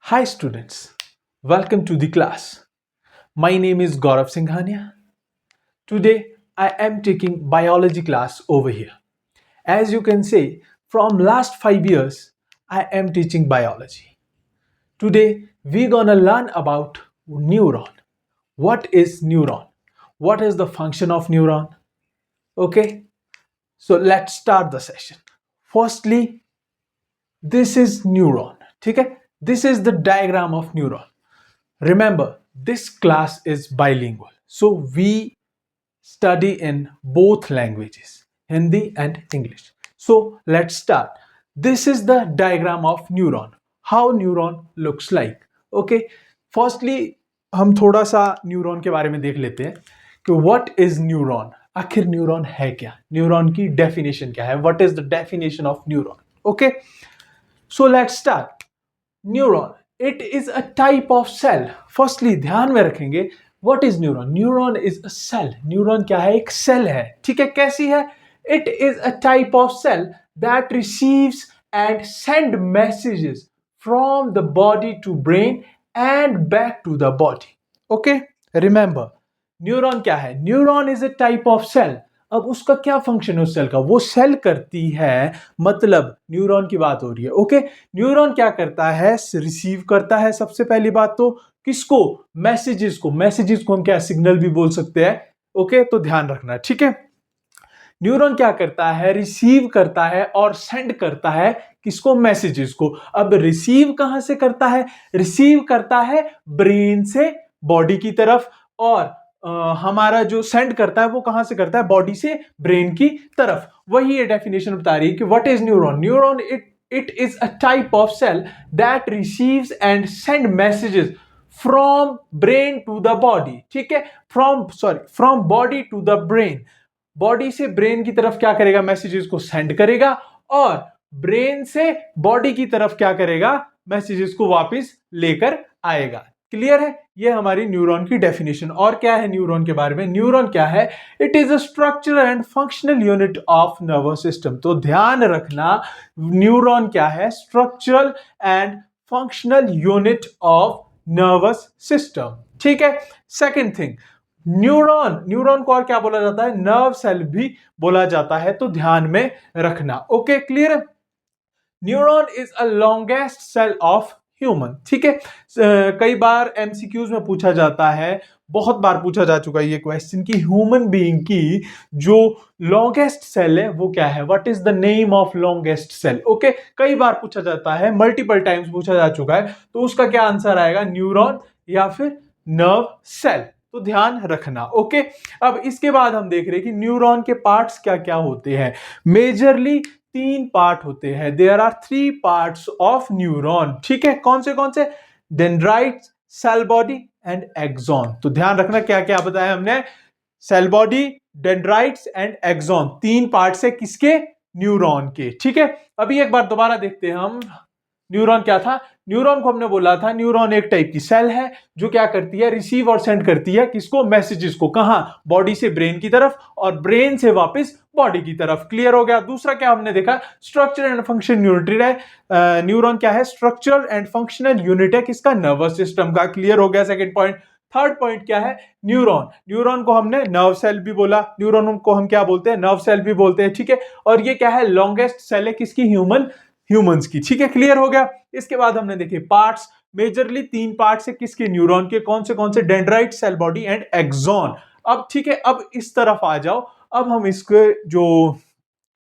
Hi students, welcome to the class. My name is Gaurav Singhania. Today I am taking biology class over here. As you can see, from last 5 years I am teaching biology. Today we gonna learn about neuron. What is neuron? What is the function of neuron? Okay, so let's start the session. Firstly, this is neuron. ठीक है, this is the diagram of neuron. Remember, this class is bilingual, so we study in both languages, Hindi and English. So let's start. This is the diagram of neuron. How neuron looks like. Okay. Firstly, हम थोड़ा सा neuron के बारे में देख लेते हैं कि व्हाट इज न्यूरॉन. आखिर न्यूरॉन है क्या, न्यूरॉन की डेफिनेशन क्या है, what is the definition of neuron. Okay, so let's start. Neuron, it is a type of cell. Firstly ध्यान में रखेंगे, what is neuron. Neuron is a cell. Neuron क्या है, एक सेल है. ठीक है, कैसी है. It is a type of cell that receives and send messages from the body to brain and back to the body. Okay, remember neuron क्या है. Neuron is a type of cell. अब उसका क्या फंक्शन है उस cell का, वो cell करती है, मतलब न्यूरॉन की बात हो रही है. ओके, न्यूरॉन क्या करता है, रिसीव करता है सबसे पहली बात तो. किसको, मैसेजेस को. मैसेजेस को हम क्या सिग्नल भी बोल सकते हैं. ओके, तो ध्यान रखना. ठीक है, न्यूरॉन क्या करता है, रिसीव करता है और सेंड करता है किसको, मैसेजेस को. अब रिसीव कहां से करता है, रिसीव करता है ब्रेन से बॉडी की तरफ, और हमारा जो सेंड करता है वो कहां से करता है, बॉडी से ब्रेन की तरफ. वही ये डेफिनेशन बता रही है कि what is neuron. Neuron it is a type of cell that receives and send messages from brain to the body. ठीक है, from body to the brain. Body से ब्रेन की तरफ क्या करेगा, मैसेजेस को सेंड करेगा, और ब्रेन से बॉडी की तरफ क्या करेगा, मैसेजेस को वापस लेकर आएगा. क्लियर है, ये हमारी न्यूरॉन की डेफिनेशन. और क्या है न्यूरॉन के बारे में, न्यूरॉन क्या है, it is a structure and functional unit of nervous system. तो ध्यान रखना, न्यूरॉन क्या है, structural and functional unit of nervous system. ठीक है. सेकेंड थिंग, न्यूरॉन को और क्या बोला जाता है, नर्व सेल भी बोला जाता है. तो ध्यान में रखना. Okay, clear. Neuron is a longest cell of human. ठीक है, कई बार एमसीक्यूज में पूछा जाता है, बहुत बार पूछा जा चुका है ये क्वेश्चन कि ह्यूमन बीइंग की जो लॉन्गेस्ट सेल है वो क्या है, what is the name of longest cell. Okay, कई बार पूछा जाता है, मल्टीपल टाइम्स पूछा जा चुका है, तो उसका क्या आंसर आएगा, न्यूरॉन या फिर नर्व सेल. तो ध्यान रखना. ओके, अब इसके बाद हम देख रहे हैं कि न्यूरॉन के पार्ट्स क्या क्या होते हैं. मेजरली 3 पार्ट होते हैं. There are 3 parts of neuron. ठीक है, कौन से, dendrites, cell body and axon. तो ध्यान रखना क्या क्या बताया हमने, cell body, dendrites and axon, 3 parts है किसके, न्यूरॉन के. ठीक है, अभी एक बार दोबारा देखते हैं हम. न्यूरॉन क्या था, न्यूरॉन को हमने बोला था न्यूरॉन एक टाइप की सेल है जो क्या करती है, रिसीव और सेंड करती है किसको, मैसेजेस को. कहां, बॉडी से ब्रेन की तरफ और ब्रेन से वापस बॉडी की तरफ. क्लियर हो गया. दूसरा क्या हमने देखा, स्ट्रक्चर एंड फंक्शन यूनिट है. न्यूरॉन क्या है, स्ट्रक्चरल एंड फंक्शनल यूनिट है किसका, नर्वस सिस्टम का. क्लियर हो गया सेकंड पॉइंट. थर्ड पॉइंट क्या है, न्यूरॉन को हमने नर्व सेल भी बोला, न्यूरॉन को हम क्या बोलते हैं, नर्व सेल भी बोलते हैं. ठीक है, और ये क्या है, लॉन्गेस्ट सेल है किसकी, ह्यूमंस की. ठीक है, क्लियर हो गया. इसके बाद हमने देखे पार्ट्स, मेजरली 3 पार्ट्स है किसके, न्यूरॉन के. कौन से, dendrite, cell body and axon. अब ठीक है, अब इस तरफ आ जाओ. अब हम इसके जो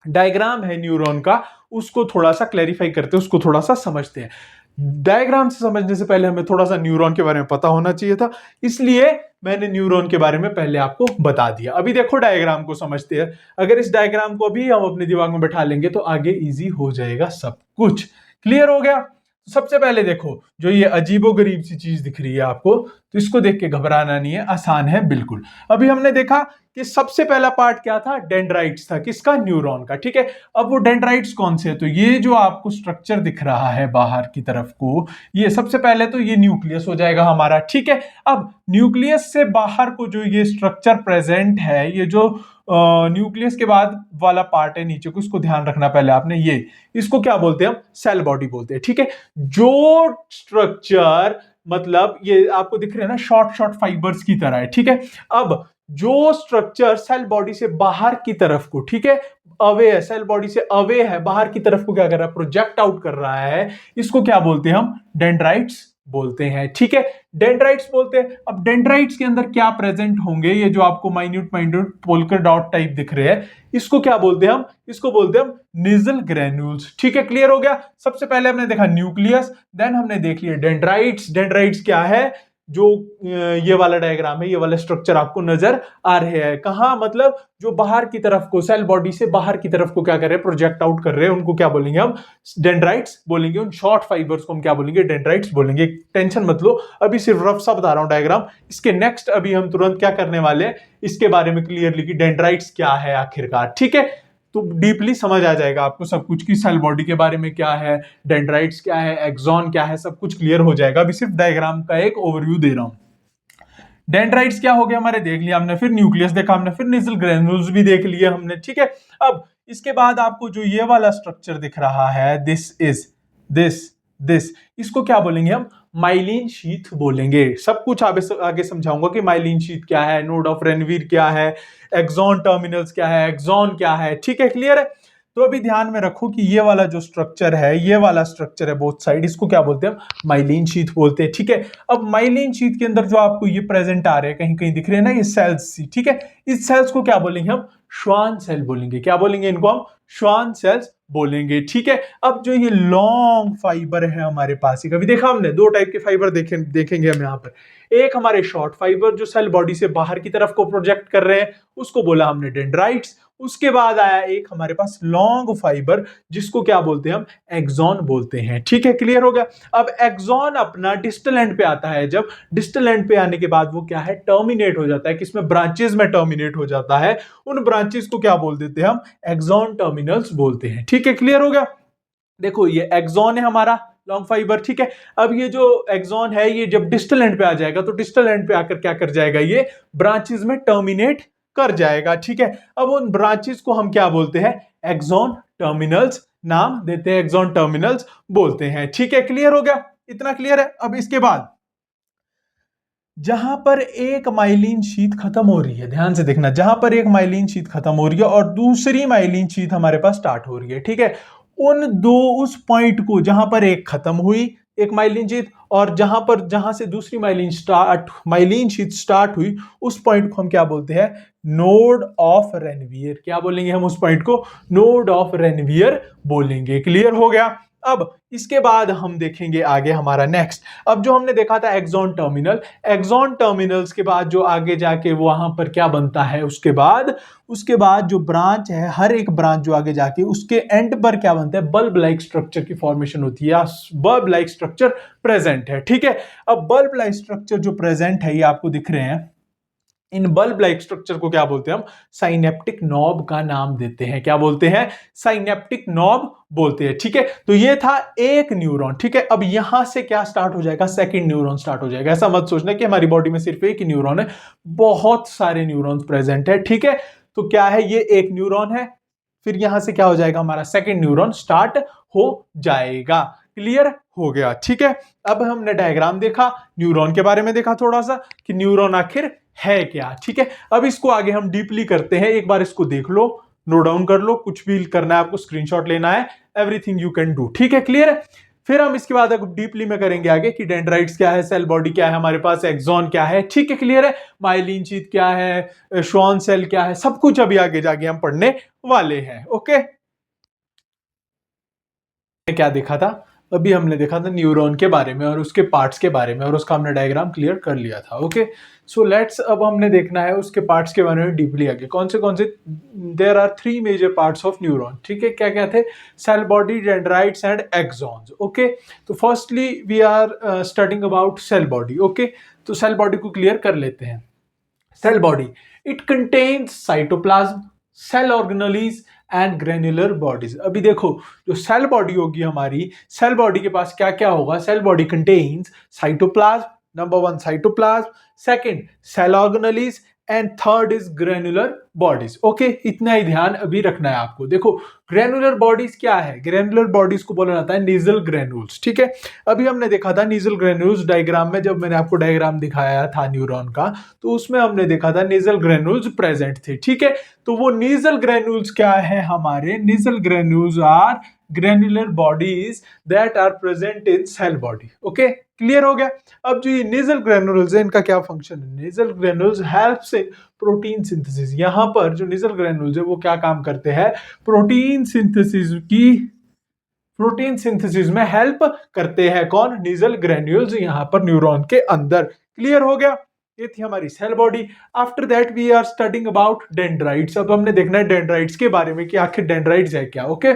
डायग्राम है न्यूरॉन का उसको थोड़ा सा क्लैरिफाई करते हैं, उसको थोड़ा सा समझते हैं. डायग्राम से समझने से पहले हमें थोड़ा सा न्यूरॉन के बारे में पता होना चाहिए था, इसलिए मैंने न्यूरॉन के बारे में पहले आपको बता दिया. अभी देखो डायग्राम को समझते हैं. अगर इस डायग्राम को भी हम अपने दिमाग में बैठा लेंगे तो आगे इजी हो जाएगा सब कुछ. क्लियर हो गया. सबसे पहले देखो, जो ये अजीबोगरीब सी चीज दिख रही है आपको, तो इसको देख के घबराना नहीं है, आसान है बिल्कुल. अभी हमने देखा कि सबसे पहला पार्ट क्या था, डेंड्राइट्स था, किसका, न्यूरॉन का, ठीक है। अब वो डेंड्राइट्स कौन से है, तो ये जो आपको स्ट्रक्चर दिख रहा है बाहर की तरफ को, ये सबसे पहले तो ये न्यूक्लियस हो जाएगा हमारा, ठीक है। अब न्यूक्लियस से बाहर को जो ये स्ट्रक्चर प्रेजेंट है, ये जो न्यूक्लियस के बाद वाला पार्ट है नीचे को, इसको ध्यान रखना पहले आपने, ये इसको क्या बोलते हैं हम, सेल बॉडी बोलते हैं, ठीक है। जो स्ट्रक्चर मतलब ये आपको दिख रहे हैं ना, शॉर्ट शॉर्ट फाइबर्स की तरह है, ठीक है। अब जो स्ट्रक्चर सेल बॉडी से बाहर की तरफ को, ठीक है, अवे है, सेल बॉडी से अवे है, बाहर की तरफ को क्या कर रहा है, प्रोजेक्ट आउट कर रहा है, इसको क्या बोलते हैं हम, डेंड्राइट्स बोलते हैं, ठीक है। डेंड्राइट्स बोलते हैं। अब डेंड्राइट्स के अंदर क्या प्रेजेंट होंगे, ये जो आपको minute minute Polkar dot type दिख रहे हैं, इसको क्या बोलते हैं हम, इसको बोलते हैं हम निजल ग्रेन्यूल्स, ठीक है। क्लियर हो गया। सबसे पहले हमने देखा न्यूक्लियस, देन हमने देख लिया डेंड्राइट्स। डेंड्राइट्स क्या है, जो ये वाला डायग्राम है, ये वाला स्ट्रक्चर आपको नजर आ रहे हैं, कहां, मतलब जो बाहर की तरफ को, सेल बॉडी से बाहर की तरफ को क्या कर रहे हैं, प्रोजेक्ट आउट कर रहे हैं, उनको क्या बोलेंगे हम, डेंड्राइट्स बोलेंगे। उन शॉर्ट फाइबर्स को हम क्या बोलेंगे, डेंड्राइट्स बोलेंगे। टेंशन मत लो, अभी सिर्फ रफ सा बता रहा हूं डायग्राम, इसके नेक्स्ट अभी हम तुरंत क्या करने वाले हैं, इसके बारे में क्लियरली कि डेंड्राइट्स क्या है आखिरकार, ठीक है। तो डीपली समझ आ जाएगा आपको सब कुछ की सेल बॉडी के बारे में क्या है, डेंड्राइट्स क्या है, एक्सॉन क्या है, सब कुछ क्लियर हो जाएगा। अभी सिर्फ डायग्राम का एक ओवरव्यू दे रहा हूं। डेंड्राइट्स क्या हो गया हमारे, देख लिया हमने, फिर न्यूक्लियस देखा हमने, फिर निजल ग्रेन्यूल्स भी देख लिए हमने, ठीक है। अब इसके बाद आपको जो ये वाला स्ट्रक्चर दिख रहा है, दिस इसको क्या बोलेंगे हम, माइलिन शीथ बोलेंगे। सब कुछ आगे समझाऊंगा कि माइलिन शीथ क्या है, नोड ऑफ रेनवीर क्या है, एक्सॉन टर्मिनल्स क्या है, एक्सॉन क्या है, ठीक है। क्लियर है। तो अभी ध्यान में रखो कि ये वाला जो स्ट्रक्चर है, ये वाला स्ट्रक्चर है बोथ साइड, इसको क्या बोलते हैं, माइलिन शीथ बोलते हैं, ठीक है। अब माइलिन शीथ के अंदर जो आपको ये प्रेजेंट आ रहे हैं, कहीं कहीं दिख रहे हैं ना ये सेल्स, ठीक है। इस सेल्स को क्या बोलेंगे हम, श्वान सेल बोलेंगे। क्या बोलेंगे इनको हम, श्वान सेल्स बोलेंगे, ठीक है। अब जो ये लॉन्ग फाइबर है हमारे पास, कभी देखा हमने, दो टाइप के फाइबर देखेंगे हम यहाँ पर। एक हमारे शॉर्ट फाइबर जो सेल बॉडी से बाहर की तरफ को प्रोजेक्ट कर रहे हैं, उसको बोला हमने डेंड्राइट्स। उसके बाद आया एक हमारे पास लॉन्ग फाइबर, जिसको क्या बोलते हैं हम, एक्सॉन बोलते हैं, ठीक है। क्लियर हो गया। अब एक्सॉन अपना डिस्टल एंड पे आता है, जब डिस्टल एंड पे आने के बाद वो क्या है, टर्मिनेट हो जाता है, किसमें, ब्रांचेस में टर्मिनेट हो जाता है। उन ब्रांचेस को क्या बोल देते हैं हम, एक्सॉन टर्मिनल्स बोलते हैं, ठीक है। क्लियर हो गया। देखो ये एक्सॉन है हमारा लॉन्ग फाइबर, ठीक है। अब ये जो एक्सॉन है, ये जब डिस्टल एंड पे आ जाएगा, तो डिस्टल एंड पे आकर क्या कर जाएगा, ये ब्रांचेस में टर्मिनेट कर जाएगा, ठीक है। अब उन ब्रांचेस को हम क्या बोलते हैं, एक्सॉन टर्मिनल्स नाम देते हैं, एक्सॉन टर्मिनल्स बोलते हैं, ठीक है। क्लियर हो गया, इतना क्लियर है। अब इसके बाद जहां पर एक माइलिन शीथ खत्म हो रही है, ध्यान से देखना, जहां पर एक माइलिन शीथ खत्म हो रही है और दूसरी माइलिन शीथ हमारे पास स्टार्ट हो रही है, ठीक है, उन दो, उस पॉइंट को जहां पर एक खत्म हुई, एक माइलिन शीथ, और जहां से दूसरी माइलिन शीथ स्टार्ट हुई, उस पॉइंट को हम क्या बोलते हैं, नोड ऑफ रेनवियर। क्या बोलेंगे हम उस पॉइंट को, नोड ऑफ रेनवियर बोलेंगे। क्लियर हो गया। अब इसके बाद हम देखेंगे आगे हमारा नेक्स्ट। अब जो हमने देखा था एक्सॉन टर्मिनल, एक्सॉन टर्मिनल्स के बाद जो आगे जाके वहां पर क्या बनता है, उसके बाद जो ब्रांच है, हर एक ब्रांच जो आगे जाके उसके एंड पर क्या बनता है, बल्ब लाइक स्ट्रक्चर की फॉर्मेशन होती है, बल्ब लाइक स्ट्रक्चर प्रेजेंट है, ठीक है। अब बल्ब लाइक स्ट्रक्चर जो प्रेजेंट है, ये आपको दिख रहे हैं, इन बल्ब लाइक स्ट्रक्चर को क्या बोलते हैं हम, साइनेप्टिक नॉब का नाम देते हैं। क्या बोलते हैं, साइनेप्टिक नॉब बोलते हैं, ठीक है। तो ये था एक न्यूरॉन, ठीक है। अब यहां से क्या स्टार्ट हो जाएगा, सेकंड न्यूरॉन स्टार्ट हो जाएगा। ऐसा मत सोचना कि हमारी बॉडी में सिर्फ एक ही न्यूरॉन है, बहुत सारे न्यूरॉन्स प्रेजेंट है, ठीक है। तो क्या है, ये एक न्यूरॉन है, फिर यहां से क्या हो जाएगा, हमारा सेकंड न्यूरॉन स्टार्ट हो जाएगा। क्लियर हो गया, ठीक है। अब हमने डायग्राम देखा, न्यूरॉन के बारे में देखा थोड़ा सा कि न्यूरॉन आखिर है क्या, ठीक है। अब इसको आगे हम डीपली करते हैं, एक बार इसको देख लो, नोट डाउन कर लो, कुछ भी करना है आपको, स्क्रीनशॉट लेना है, एवरीथिंग यू कैन डू, ठीक है। क्लियर है। फिर हम इसके बाद डीपली में करेंगे आगे कि डेंड्राइट्स क्या है, सेल बॉडी क्या है हमारे पास, एक्सॉन क्या है, ठीक है। क्लियर है। माइलिन शीथ क्या है, श्वान सेल क्या है, सब कुछ अभी आगे जाके हम पढ़ने वाले हैं। ओके, क्या देखा था, अभी हमने देखा था न्यूरॉन के बारे में और उसके पार्ट्स के बारे में, और उसका हमने डायग्राम क्लियर कर लिया था। ओके, सो लेट्स, अब हमने देखना है उसके पार्ट्स के बारे में डीपली आगे, कौन से there are 3 major parts of neuron, ठीक है। क्या क्या थे, cell body, dendrites and axons. Okay, तो firstly we are studying about cell body. Okay, तो सेल बॉडी को क्लियर कर लेते हैं। Cell body, it contains cytoplasm, cell organelles and granular bodies. अभी देखो जो सेल बॉडी होगी हमारी, सेल बॉडी के पास क्या क्या होगा? Cell body contains cytoplasm, number one cytoplasm, second cell organelles and third is granular bodies. Okay, इतना ही ध्यान अभी रखना है आपको। देखो ग्रेनुलर बॉडीज क्या है? ग्रेनुलर बॉडीज को बोला जाता है नीजल ग्रेन्यूल्स। ठीक है, अभी हमने देखा था नीजल ग्रेन्यूल्स डायग्राम में, जब मैंने आपको डायग्राम दिखाया था न्यूरॉन का, तो उसमें हमने देखा था नीजल ग्रेन्यूल्स प्रेजेंट थे। ठीक है, तो वो नीजल ग्रेन्यूल्स क्या है हमारे? Nissl granules are granular bodies that are present in cell body. Okay, clear हो गया? अब जो ये नेजल ग्रेनुल्स है, इनका क्या फंक्शन है? Nasal granules helps in protein synthesis. यहां पर जो नेजल ग्रेनुल्स है वो क्या काम करते हैं? प्रोटीन सिंथेसिस में हेल्प करते हैं। कौन? नेजल ग्रेन्यूल्स, यहां पर न्यूरॉन के अंदर। क्लियर हो गया? ये थी हमारी cell body. After that we are studying about dendrites. अब हमने देखना है डेंड्राइट्स के बारे में कि आखिर डेंड्राइट्स है क्या। ओके,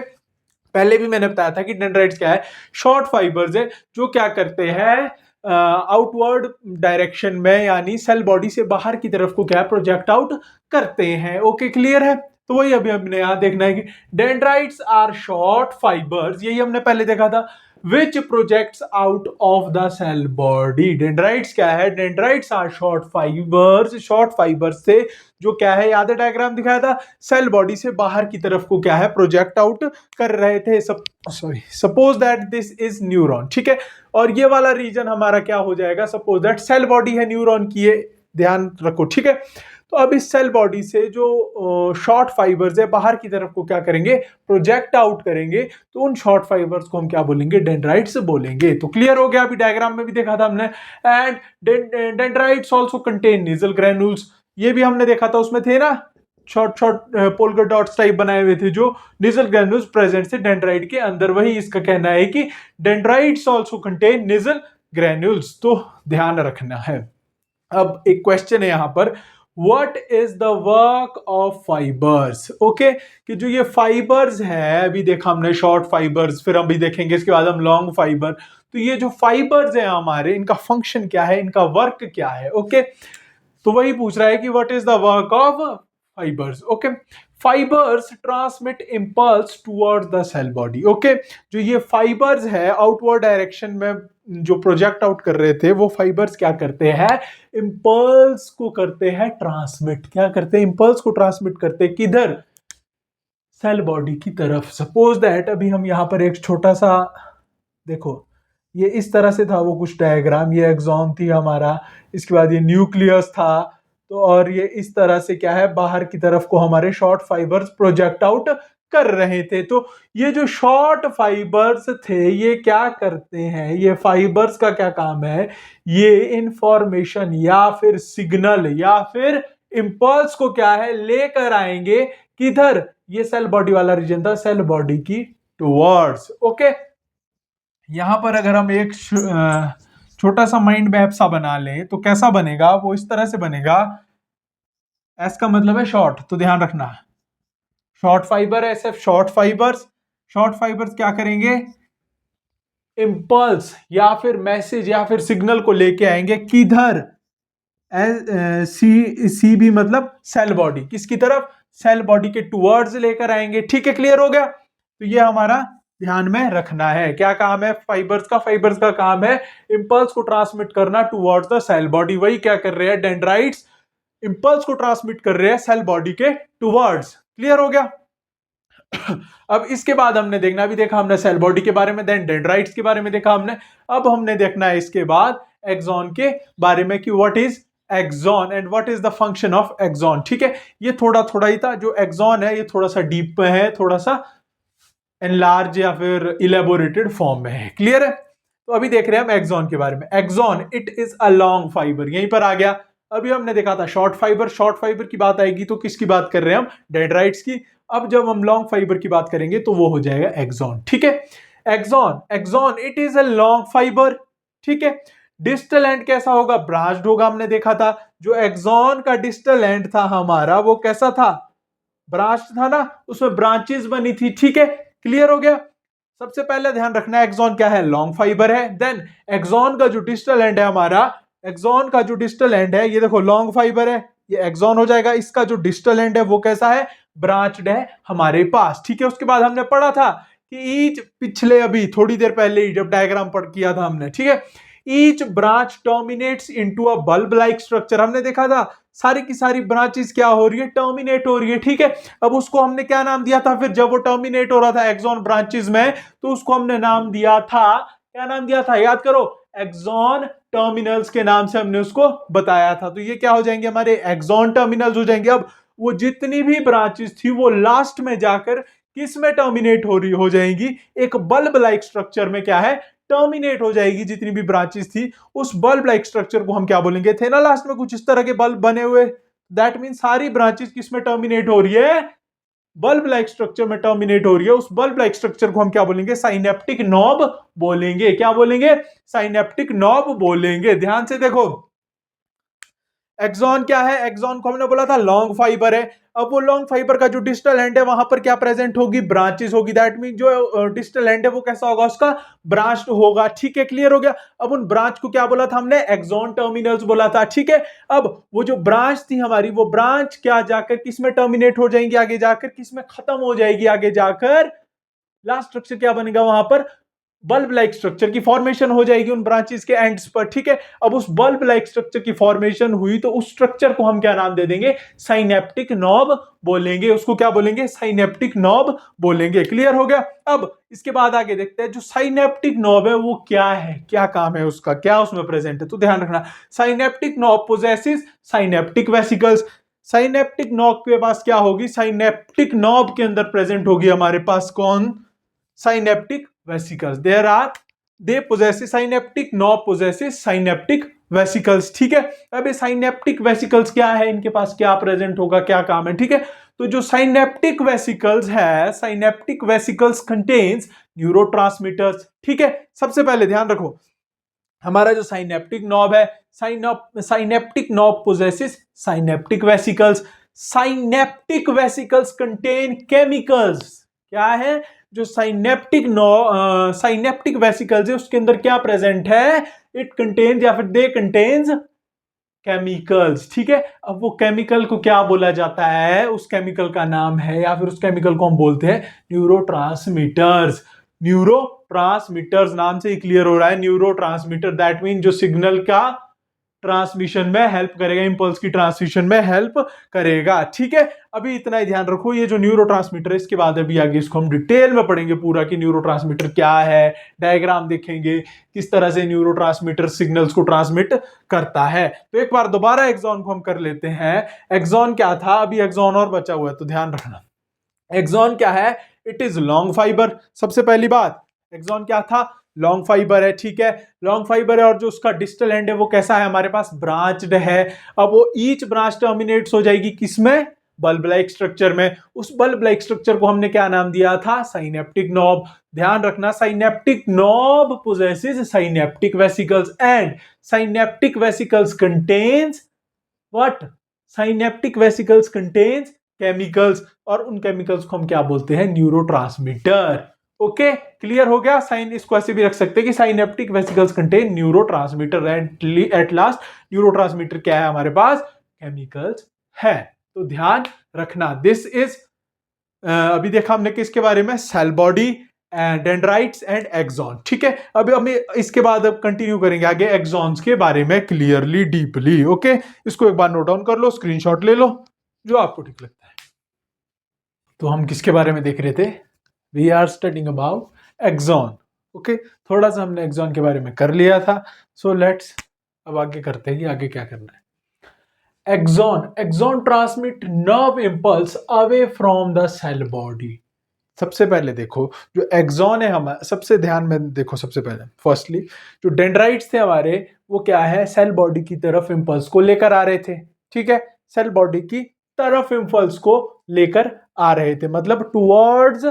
पहले भी मैंने बताया था कि डेंड्राइट्स क्या है? शॉर्ट फाइबर्स है जो क्या करते हैं? आउटवर्ड डायरेक्शन में, यानी सेल बॉडी से बाहर की तरफ को क्या प्रोजेक्ट आउट करते हैं। ओके, क्लियर है? तो वही अभी हमने यहां देखना है कि डेंड्राइट्स आर शॉर्ट फाइबर्स, यही हमने पहले देखा था, which projects out of the cell body। Dendrites क्या है? Dendrites are short fibres, short fibres से जो क्या है, याद है डायग्राम दिखाया था, सेल बॉडी से बाहर की तरफ को क्या है प्रोजेक्ट आउट कर रहे थे। Suppose that this is neuron. ठीक है, और ये वाला रीजन हमारा क्या हो जाएगा? सपोज दैट सेल बॉडी है न्यूरॉन की, ये ध्यान रखो। ठीक है, तो अब इस सेल बॉडी से जो शॉर्ट फाइबर्स है बाहर की तरफ को क्या करेंगे? प्रोजेक्ट आउट करेंगे। तो उन शॉर्ट फाइबर्स को हम क्या बोलेंगे? डेंड्राइट्स बोलेंगे। तो क्लियर हो गया? अभी डायग्राम में भी देखा था हमने। And dendrites also contain nasal granules, ये भी हमने देखा था, उसमें थे ना short short polar dots type बनाए हुए थे जो नेजल ग्रेन्यूल्स प्रेजेंट थे डेंड्राइट के अंदर। वही इसका कहना है कि dendrites also contain nasal granules. तो ध्यान रखना है। अब एक क्वेश्चन है यहां पर, what is the work of fibres? Okay, कि जो ये फाइबर्स है, अभी देखा हमने शॉर्ट फाइबर्स, फिर अभी देखेंगे इसके बाद हम लॉन्ग फाइबर। तो ये जो फाइबर्स है हमारे, इनका फंक्शन क्या है, इनका वर्क क्या है? ओके, तो वही पूछ रहा है कि what is the work of fibres. Okay, fibres transmit impulse towards the cell body. Okay, जो ये फाइबर्स है आउटवर्ड डायरेक्शन में जो प्रोजेक्ट आउट कर रहे थे, वो फाइबर्स क्या करते हैं? इंपल्स को करते हैं ट्रांसमिट। क्या करते हैं? इंपल्स को ट्रांसमिट करते हैं किधर? सेल बॉडी की तरफ। सपोज दैट अभी हम यहां पर एक छोटा सा, देखो ये इस तरह से था वो कुछ डायग्राम, ये एक्सॉन थी हमारा, इसके बाद ये न्यूक्लियस था, तो और ये इस तरह से क्या है, बाहर की तरफ को हमारे शॉर्ट फाइबर्स प्रोजेक्ट आउट कर रहे थे। तो ये जो शॉर्ट फाइबर्स थे ये क्या करते हैं? ये फाइबर्स का क्या काम है? ये इंफॉर्मेशन या फिर सिग्नल या फिर इंपल्स को क्या है लेकर आएंगे किधर? ये सेल बॉडी वाला रीजन था, सेल बॉडी की टुवर्ड्स। ओके, यहां पर अगर हम एक छोटा सा माइंड मैप सा बना लें तो कैसा बनेगा? वो इस तरह से बनेगा, एस का मतलब है शॉर्ट, तो ध्यान रखना शॉर्ट फाइबर है, सिर्फ शॉर्ट फाइबर्स। शॉर्ट फाइबर्स क्या करेंगे? इंपल्स या फिर मैसेज या फिर सिग्नल को लेके आएंगे किधर? सी भी मतलब सेल बॉडी, किसकी तरफ? सेल बॉडी के टुवर्ड्स लेकर आएंगे। ठीक है, क्लियर हो गया? तो ये हमारा ध्यान में रखना है। क्या काम है फाइबर्स का? फाइबर्स का काम है इंपल्स को ट्रांसमिट करना टुवर्ड्स द सेल बॉडी। वही क्या कर रहे हैं डेंड्राइट्स? इंपल्स को ट्रांसमिट कर रहे हैं सेल बॉडी के टुवर्ड्स। क्लियर हो गया? अब इसके बाद हमने देखना, अभी देखा हमने सेल बॉडी के बारे में, देन डेंड्राइट्स के बारे में देखा हमने। अब हमने देखना है इसके बाद एक्सॉन के बारे में कि what is axon and what is the function of axon. ठीक है, ये थोड़ा थोड़ा ही था। जो एक्सॉन है ये थोड़ा सा डीप में है, थोड़ा सा एनलार्ज या फिर इलेबोरेटेड फॉर्म में है। क्लियर है? तो अभी देख रहे हैं हम एक्सॉन के बारे में। Axon it is a long fibre, यहीं पर आ गया। अभी हमने देखा था शॉर्ट फाइबर। शॉर्ट फाइबर की बात आएगी तो किसकी बात कर रहे हैं हम? डेंड्राइट्स की। अब जब हम लॉन्ग फाइबर की बात करेंगे तो वो हो जाएगा एक्सॉन। ठीक है, axon it is a long fibre. ठीक है, डिस्टल एंड कैसा होगा? ब्रांच्ड होगा। हमने देखा था जो एक्सॉन का डिस्टल एंड था हमारा वो कैसा था? ब्रांच था ना, उसमें ब्रांचेस बनी थी। ठीक है, क्लियर हो गया? सबसे पहले ध्यान रखना है एक्सॉन क्या है? लॉन्ग फाइबर है। देन एक्सॉन का जो डिस्टल एंड है हमारा, एक्सॉन का जो डिस्टल एंड है ये देखो लॉन्ग फाइबर है। ये एक्सॉन हो जाएगा। इसका जो डिस्टल एंड है वो कैसा है, ब्रांच्ड है हमारे पास, ठीक है। उसके बाद हमने पढ़ा था कि ईच, पिछले अभी थोड़ी देर पहले ही जब डायग्राम पढ़ किया था हमने, ठीक है, each branch terminates into a bulb like structure. हमने देखा था सारी की सारी ब्रांचेस क्या हो रही है, टर्मिनेट हो रही है, ठीक है। अब उसको हमने क्या नाम दिया था फिर, जब वो टर्मिनेट हो रहा था एक्सॉन ब्रांचेस में, तो उसको हमने नाम दिया था, क्या नाम दिया था, याद करो, एक्सॉन टर्मिनल्स के नाम से हमने उसको बताया था। तो ये क्या हो जाएंगे, हमारे एक्सॉन टर्मिनल्स हो जाएंगे। अब वो जितनी भी ब्रांचेस थी वो लास्ट में जाकर किस में टर्मिनेट हो जाएंगी, एक बल्ब लाइक स्ट्रक्चर में क्या है, टर्मिनेट हो जाएगी। जितनी भी ब्रांचेस थी उस बल्ब लाइक स्ट्रक्चर को हम क्या बोलेंगे, थे ना लास्ट में कुछ इस तरह के बल्ब बने हुए, दैट मीन सारी ब्रांचेस किस में टर्मिनेट हो रही है, बल्ब लाइक स्ट्रक्चर में टर्मिनेट हो रही है। उस बल्ब लाइक स्ट्रक्चर को हम क्या बोलेंगे, साइनेप्टिक नॉब बोलेंगे। क्या बोलेंगे, साइनेप्टिक नॉब बोलेंगे। ध्यान से देखो, एक्सॉन क्या है, एक्सॉन को हमने बोला था लॉन्ग फाइबर है। अब वो लॉन्ग फाइबर का जो डिस्टल एंड है वहां पर क्या प्रेजेंट होगी, ब्रांचेस होगी। दैट मीन जो डिस्टल एंड है वो कैसा होगा, उसका ब्रांच्ड होगा, ठीक है, क्लियर हो गया। अब उन ब्रांच को क्या बोला था हमने, एक्सॉन टर्मिनल्स बोला था, ठीक है। अब वो जो ब्रांच थी हमारी, वो ब्रांच क्या जाकर किस में टर्मिनेट हो जाएंगी, आगे जाकर किस में खत्म हो जाएगी, आगे जाकर लास्ट स्ट्रक्चर क्या बनेगा वहां पर, बल्ब लाइक स्ट्रक्चर की फॉर्मेशन हो जाएगी उन ब्रांचेस के एंड्स पर, ठीक है। अब उस बल्ब लाइक स्ट्रक्चर की फॉर्मेशन हुई तो उस स्ट्रक्चर को हम क्या नाम दे देंगे, साइनेप्टिक नॉब बोलेंगे। उसको क्या बोलेंगे, साइनेप्टिक नॉब बोलेंगे। क्लियर हो गया। अब इसके बाद आगे देखते हैं जो साइनेप्टिक नॉब है वो क्या है, क्या काम है उसका, क्या उसमें प्रेजेंट है। तो ध्यान रखना, synaptic knob possesses synaptic vesicles. Synaptic knob के पास क्या होगी, साइनेप्टिक नॉब के अंदर प्रेजेंट होगी हमारे पास कौन, synaptic vesicles. They possess synaptic knob possesses synaptic vesicles, ठीक है। अब ये synaptic vesicles क्या है, इनके पास क्या प्रेजेंट होगा, क्या काम है, ठीक है। तो जो synaptic vesicles है, synaptic vesicles contains neurotransmitters, ठीक है। सबसे पहले ध्यान रखो, हमारा जो साइनेप्टिक नॉब है, synaptic knob possesses synaptic vesicles. Synaptic vesicles contain chemicals. क्या है, जो साइनेप्टिक वेसिकल्स है उसके अंदर क्या प्रेजेंट है, इट कंटेन्स या फिर दे कंटेन्स केमिकल्स, ठीक है। अब वो केमिकल को क्या बोला जाता है, उस केमिकल का नाम है या फिर उस केमिकल को हम बोलते हैं न्यूरोट्रांसमीटर्स। न्यूरोट्रांसमीटर्स नाम से ही क्लियर हो रहा है, न्यूरोट्रांसमीटर दैट मीन जो सिग्नल का ट्रांसमिशन में हेल्प करेगा, इंपल्स की ट्रांसमिशन में हेल्प करेगा, ठीक है। अभी इतना ही ध्यान रखो, ये जो न्यूरोट्रांसमीटर है इसके बाद अभी आगे इसको हम डिटेल में पढ़ेंगे पूरा कि न्यूरोट्रांसमीटर क्या है, डायग्राम देखेंगे किस तरह से न्यूरोट्रांसमीटर सिग्नल्स को ट्रांसमिट करता है। तो एक बार दोबारा एक्सॉन को हम कर लेते हैं। एक्सॉन क्या था, अभी एक्सॉन और बचा हुआ है तो ध्यान रखना। एक्सॉन क्या है, इट इज लॉन्ग फाइबर। सबसे पहली बात, एक्सॉन क्या था, लॉन्ग फाइबर है, ठीक है, लॉन्ग फाइबर है। और जो उसका डिस्टल एंड है वो कैसा है, हमारे पास ब्रांच्ड है। अब वो ईच ब्रांच टर्मिनेट्स हो जाएगी किसमें, बल्ब लाइक स्ट्रक्चर में। उस बल्ब लाइक स्ट्रक्चर को हमने क्या नाम दिया था, साइनेप्टिक नॉब। ध्यान रखना, synaptic knob possesses synaptic vesicles and synaptic vesicles contains what, synaptic vesicles contains chemicals. और उन केमिकल्स को हम क्या बोलते हैं, न्यूरोट्रांसमीटर। ओके, क्लियर हो गया। साइन इसको ऐसे भी रख सकते हैं कि synaptic vesicles contain neurotransmitter. At last neurotransmitter क्या है हमारे पास, केमिकल्स है। तो ध्यान रखना, दिस इज अभी देखा हमने किसके बारे में, cell body, dendrites and axon, ठीक है। अभी हम इसके बाद अब कंटिन्यू करेंगे आगे एक्सॉन्स के बारे में क्लियरली डीपली। ओके, इसको एक बार नोट डाउन कर लो, स्क्रीनशॉट ले लो, जो आपको ठीक लगता है। तो हम किसके बारे में देख रहे थे, we are studying about axon. Okay, थोड़ा सा हमने एक्सॉन के बारे में कर लिया था। सो लेट्स अब आगे करते हैं कि आगे क्या करना है। Axon transmit nerve impulse away from the cell body. सबसे पहले देखो जो एक्सॉन है हमारा, सबसे ध्यान में देखो, सबसे पहले फर्स्टली जो डेंड्राइट्स थे हमारे वो क्या है, सेल बॉडी की तरफ इंपल्स को लेकर आ रहे थे, ठीक है। सेल बॉडी की तरफ इंपल्स को लेकर आ रहे थे, मतलब towards,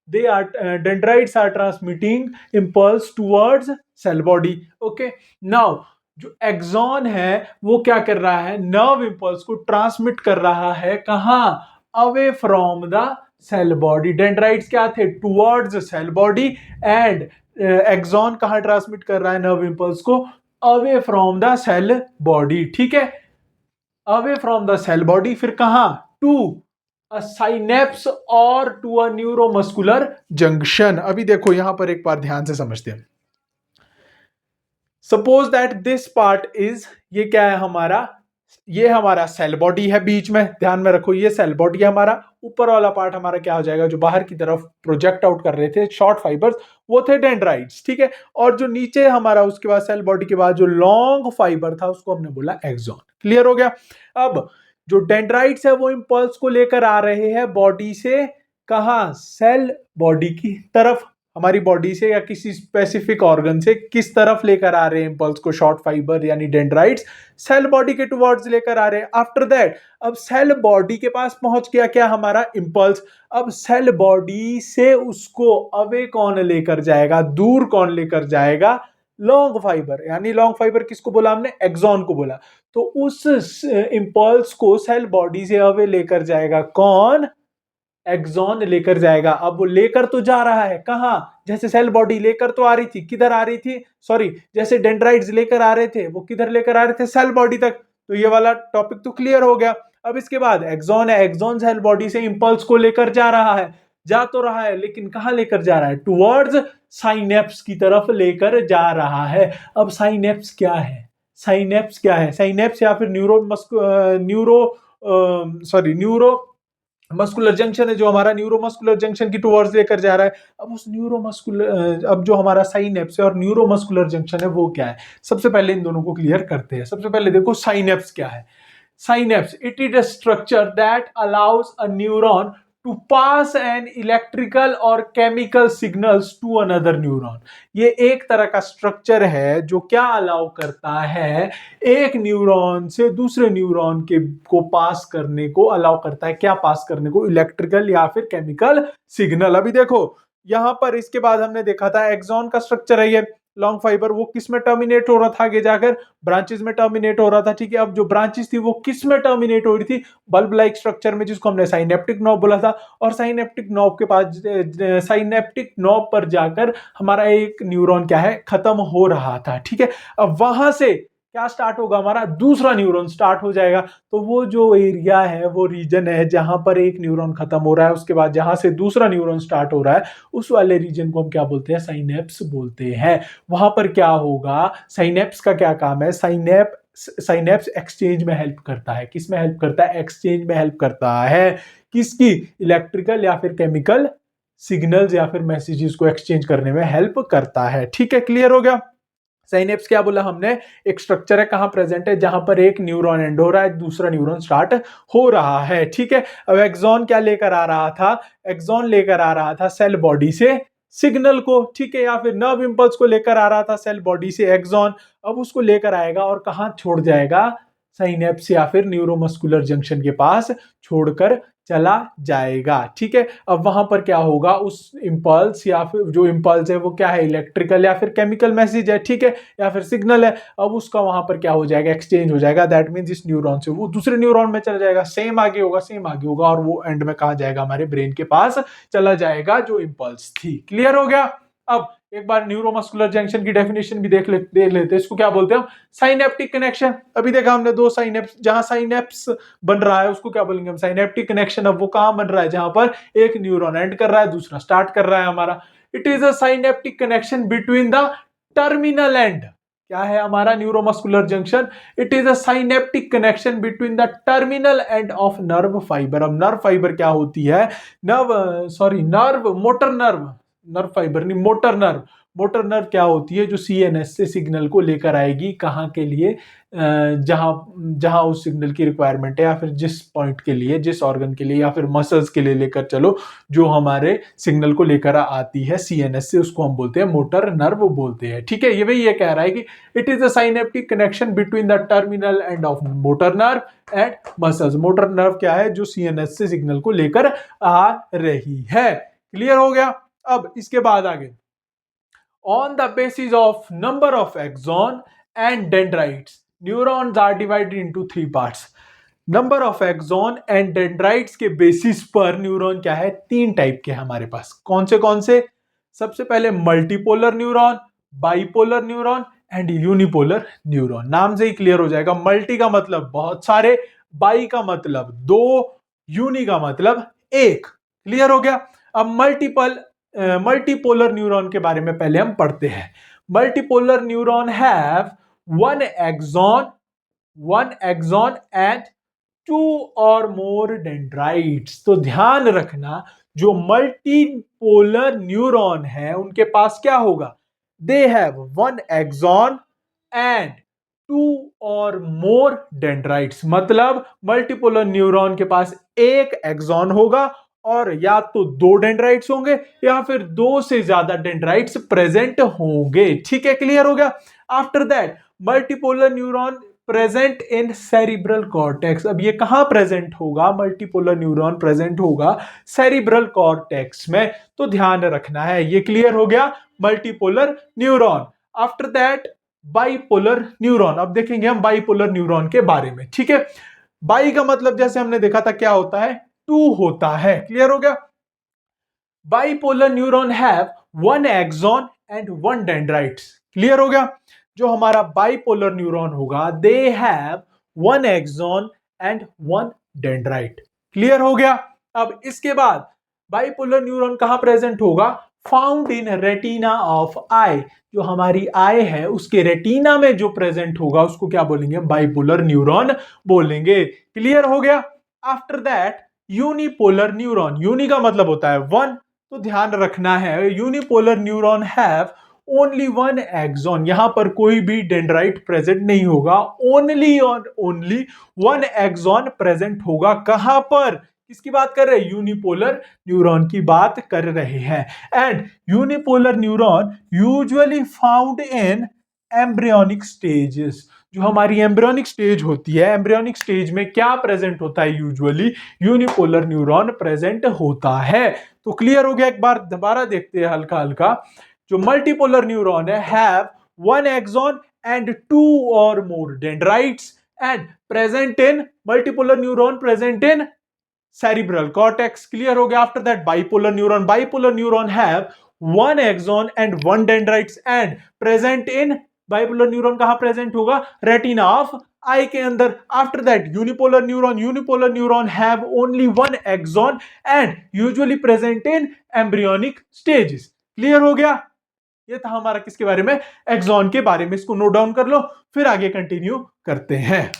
they are dendrites are transmitting impulse towards cell body. Okay, now जो एक्सॉन है वो क्या कर रहा है, नर्व इंपल्स को ट्रांसमिट कर रहा है कहां, away from the cell body. Dendrites क्या थे, towards cell body, and axon कहां ट्रांसमिट कर रहा है नर्व इंपल्स को, away from the cell body, ठीक है। Away from the cell body, फिर कहां, टू अ साइनेप्स और टू अ न्यूरोमस्कुलर जंक्शन। अभी देखो यहां पर एक बार ध्यान से समझते हैं। Suppose that this part is, ये क्या है हमारा, ये हमारा सेल बॉडी है, बीच में ध्यान में रखो ये सेल बॉडी है हमारा। ऊपर वाला पार्ट हमारा क्या हो जाएगा, जो बाहर की तरफ प्रोजेक्ट आउट कर रहे थे शॉर्ट फाइबर्स, वो थे डेंड्राइट्स, ठीक है। और जो नीचे हमारा उसके बाद सेल बॉडी के बाद जो लॉन्ग फाइबर था उसको हमने बोला एक्सॉन। क्लियर हो गया। अब जो डेंड्राइट्स है वो इंपल्स को लेकर आ रहे हैं बॉडी से, कहां, सेल बॉडी की तरफ। हमारी बॉडी से या किसी स्पेसिफिक ऑर्गन से किस तरफ लेकर आ रहे हैं इंपल्स को, शॉर्ट फाइबर यानी डेंड्राइट्स सेल बॉडी के टुवर्ड्स लेकर आ रहे हैं। आफ्टर दैट अब सेल बॉडी के पास पहुंच गया क्या हमारा इंपल्स। अब सेल बॉडी से उसको अवे कौन लेकर जाएगा, दूर कौन लेकर जाएगा, लॉन्ग फाइबर। यानी लॉन्ग फाइबर किसको बोला हमने, एक्सॉन को बोला। तो उस इंपल्स को सेल बॉडी से अवे लेकर जाएगा कौन, एक्सॉन लेकर जाएगा। अब वो लेकर तो जा रहा है कहां, जैसे सेल बॉडी लेकर तो आ रही थी, किधर आ रही थी, सॉरी, जैसे डेंड्राइट्स लेकर आ रहे थे वो किधर लेकर आ रहे थे, सेल बॉडी तक। तो ये वाला टॉपिक तो क्लियर हो गया। अब इसके बाद एक्सॉन है, एक्सॉन सेल बॉडी से इंपल्स को लेकर जा रहा है, जा तो रहा है लेकिन कहां लेकर जा रहा है, टुवर्ड्स साइनेप्स की तरफ लेकर जा रहा है। अब साइनेप्स क्या है, साइनेप्स क्या है, साइनेप्स या फिर न्यूरो मस्कुलर जंक्शन है, जो हमारा न्यूरोमस्कुलर जंक्शन की टुवर्ड्स लेकर जा रहा है। अब उस न्यूरोमस्कुलर, अब जो हमारा साइनेप्स है और न्यूरोमस्कुलर जंक्शन है वो क्या है, सबसे पहले इन दोनों को क्लियर करते हैं। सबसे पहले देखो साइनेप्स क्या है। Synapse, it is a structure that allows a neuron to pass an electrical or chemical signals to another neuron। ये एक तरह का स्ट्रक्चर है जो क्या अलाउ करता है, एक न्यूरॉन से दूसरे न्यूरॉन के को पास करने को अलाउ करता है, क्या पास करने को, इलेक्ट्रिकल या फिर केमिकल सिग्नल। अभी देखो यहां पर इसके बाद हमने देखा था एक्सॉन का स्ट्रक्चर है ये लॉन्ग फाइबर, वो किस में टर्मिनेट हो रहा था, आगे जाकर ब्रांचेस में टर्मिनेट हो रहा था, ठीक है। अब जो ब्रांचेस थी वो किस में टर्मिनेट हो रही थी, बल्ब लाइक स्ट्रक्चर में, जिसको हमने साइनेप्टिक नॉब बोला था। और साइनेप्टिक नॉब के पास, साइनेप्टिक नॉब पर जाकर हमारा एक न्यूरॉन क्या है, खत्म हो रहा था, ठीक है। अब वहां से क्या स्टार्ट होगा, हमारा दूसरा न्यूरॉन स्टार्ट हो जाएगा। तो वो जो एरिया है, वो रीजन है जहां पर एक न्यूरॉन खत्म हो रहा है, उसके बाद जहां से दूसरा न्यूरॉन स्टार्ट हो रहा है, उस वाले रीजन को हम क्या बोलते हैं, साइनेप्स बोलते हैं। वहां पर क्या होगा, साइनेप्स का क्या काम है, साइनेप्स एक्सचेंज में हेल्प करता है। किस में हेल्प करता है, एक्सचेंज में हेल्प करता है, किसकी, इलेक्ट्रिकल या फिर केमिकल सिग्नल्स या फिर मैसेजेस को एक्सचेंज करने में हेल्प करता है, ठीक है। क्लियर हो गया। साइनेप्स क्या बोला हमने, एक स्ट्रक्चर है, कहां प्रेजेंट है, जहां पर एक न्यूरॉन एंड हो रहा है, दूसरा न्यूरॉन स्टार्ट हो रहा है, ठीक है। अब एक्सॉन क्या लेकर आ रहा था, एक्सॉन लेकर आ रहा था सेल बॉडी से सिग्नल को, ठीक है, या फिर नर्व इंपल्स को लेकर आ रहा था सेल बॉडी से एक्सॉन। अब उसको लेकर आएगा और कहां छोड़ जाएगा, साइनेप्स या फिर न्यूरोमस्कुलर जंक्शन के पास छोड़कर चला जाएगा, ठीक है। अब वहां पर क्या होगा, उस इंपल्स या फिर जो इंपल्स है वो क्या है, इलेक्ट्रिकल या फिर केमिकल मैसेज है, ठीक है, या फिर सिग्नल है। अब उसका वहां पर क्या हो जाएगा, एक्सचेंज हो जाएगा। दैट मींस इस न्यूरॉन से वो दूसरे न्यूरॉन में चला जाएगा, सेम आगे होगा, सेम आगे होगा, और वो एंड में कहा जाएगा, हमारे ब्रेन के पास चला जाएगा जो इंपल्स थी। क्लियर हो गया। अब एक बार न्यूरोमस्कुलर जंक्शन की डेफिनेशन भी देख लेते हैं। इसको क्या बोलते हैं हम, साइनेप्टिक कनेक्शन। अभी देखा हमने दो साइनेप्स, जहां साइनेप्स बन रहा है उसको क्या बोलेंगे हम, साइनेप्टिक कनेक्शन। अब वो कहां बन रहा है, जहां पर एक न्यूरॉन एंड कर रहा है, दूसरा स्टार्ट कर रहा है हमारा। It is a synaptic connection between the terminal and, क्या है हमारा neuromuscular junction, it is a synaptic connection between the terminal end of nerve fibre. अब नर्व फाइबर क्या होती है, nerve motor nerve, nerve fibre नहीं, मोटर नर्व। मोटर नर्व क्या होती है, जो सीएनएस से सिग्नल को लेकर आएगी, कहाँ के लिए, जहां जहां उस सिग्नल की रिक्वायरमेंट है, या फिर जिस पॉइंट के लिए, जिस ऑर्गन के लिए, या फिर मसल्स के लिए लेकर चलो, जो हमारे सिग्नल को लेकर आती है सीएनएस से, उसको हम बोलते हैं मोटर नर्व बोलते हैं, ठीक है। ये वही ये कह रहा है कि it is a synaptic connection between the terminal end of motor nerve and muscles. Motor nerve क्या है, जो सीएनएस से सिग्नल को लेकर आ रही है। क्लियर हो गया। अब इसके बाद आगे, on the basis of number of axon and dendrites, neurons are divided into three parts। Number of axon and dendrites के बेसिस पर न्यूरॉन क्या है, तीन टाइप के हमारे पास। कौन से, सबसे पहले multipolar neuron, bipolar neuron and unipolar neuron. नाम से ही क्लियर हो जाएगा, मल्टी का मतलब बहुत सारे, बाई का मतलब दो, यूनि का मतलब एक। क्लियर हो गया। अब मल्टीपोलर न्यूरॉन के बारे में पहले हम पढ़ते हैं। Multipolar neuron have one axon and two or more dendrites. तो ध्यान रखना, जो मल्टीपोलर न्यूरॉन है उनके पास क्या होगा, they have one axon and two or more dendrites. मतलब मल्टीपोलर न्यूरॉन के पास एक एक्सॉन होगा और या तो दो डेंड्राइट्स होंगे या फिर दो से ज्यादा डेंड्राइट्स प्रेजेंट होंगे। ठीक है, क्लियर हो गया। After that multipolar neuron present in cerebral cortex. अब ये कहां प्रेजेंट होगा, मल्टीपोलर न्यूरॉन प्रेजेंट होगा सेरिब्रल कॉर्टेक्स में। तो ध्यान रखना है, ये क्लियर हो गया multipolar neuron. After that bipolar neuron. अब देखेंगे हम बाइपोलर न्यूरॉन के बारे में। ठीक है, बाई का मतलब जैसे हमने देखा था क्या होता है, टू होता है। क्लियर हो गया। Bipolar neuron have one axon and one dendrites. Clear हो गया। जो हमारा बाइपोलर न्यूरॉन होगा, they have one axon and one dendrite. Clear हो गया। अब इसके बाद बाइपोलर न्यूरॉन कहां प्रेजेंट होगा, found in retina of eye. जो हमारी आई है उसके रेटिना में जो प्रेजेंट होगा उसको क्या बोलेंगे, बाइपोलर न्यूरॉन बोलेंगे। क्लियर हो गया। After that unipolar neuron. Uni का मतलब होता है वन, तो ध्यान रखना है unipolar neuron have only one axon. यहां पर कोई भी डेंड्राइट प्रेजेंट नहीं होगा, ओनली और ओनली वन एक्सॉन प्रेजेंट होगा। कहां पर, किसकी बात कर रहे हैं, यूनिपोलर न्यूरॉन की बात कर रहे हैं। And unipolar neuron usually found in embryonic stages. जो हमारी एम्ब्रियोनिक स्टेज होती है, एम्ब्रियोनिक स्टेज में क्या प्रेजेंट होता है, यूजुअली यूनिपोलर न्यूरॉन प्रेजेंट होता है। तो क्लियर हो गया। एक बार दोबारा देखते हैं हल्का हल्का। जो मल्टीपोलर न्यूरॉन है, have one axon and two or more dendrites and present in multipolar neuron present in cerebral cortex. Clear हो गया. After that bipolar neuron have one axon and one dendrites and present in bipolar neuron कहां present होगा, retina of eye के अंदर. After that unipolar neuron have only one axon and usually present in embryonic stages. Clear हो गया. ये था हमारा किसके बारे में, एक्सॉन के बारे में. इसको नोट डाउन कर लो, फिर आगे कंटिन्यू करते हैं.